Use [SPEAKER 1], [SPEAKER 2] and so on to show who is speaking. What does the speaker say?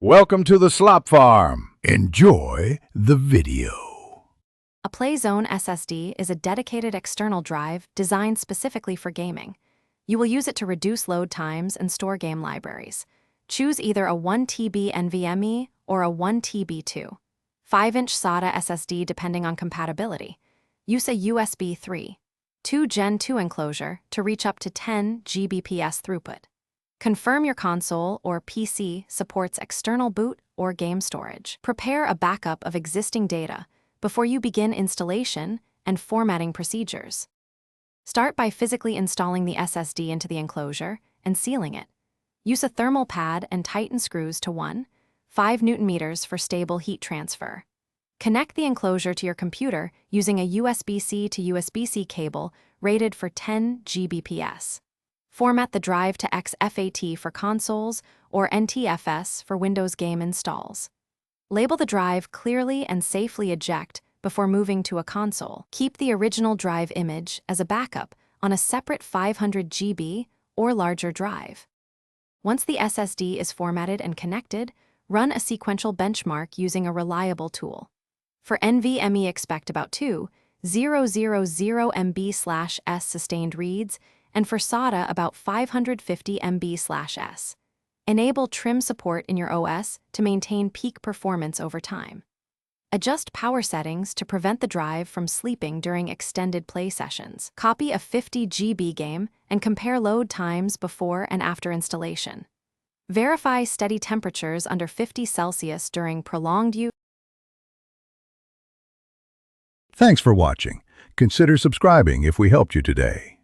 [SPEAKER 1] Welcome to the Slop Farm. Enjoy the video.
[SPEAKER 2] A Play Zone SSD is a dedicated external drive designed specifically for gaming. You will use it to reduce load times and store game libraries. Choose either a 1 TB NVMe or a 1 TB 2. 5-inch SATA SSD depending on compatibility. Use a USB 3.2 Gen 2 enclosure to reach up to 10 Gbps throughput. Confirm your console or PC supports external boot or game storage. Prepare a backup of existing data before you begin installation and formatting procedures. Start by physically installing the SSD into the enclosure and sealing it. Use a thermal pad and tighten screws to 1.5 Nm for stable heat transfer. Connect the enclosure to your computer using a USB-C to USB-C cable rated for 10 Gbps. Format the drive to XFAT for consoles or NTFS for Windows game installs. Label the drive clearly and safely eject before moving to a console. Keep the original drive image as a backup on a separate 500 GB or larger drive. Once the SSD is formatted and connected, run a sequential benchmark using a reliable tool. For NVMe, expect about 2,000 MB/s sustained reads, and for SATA about 550 MB/s. Enable trim support in your OS to maintain peak performance over time. Adjust power settings to prevent the drive from sleeping during extended play sessions. Copy a 50 GB game and compare load times before and after installation. Verify steady temperatures under 50 Celsius during prolonged use.
[SPEAKER 1] Thanks for watching. Consider subscribing if we helped you today.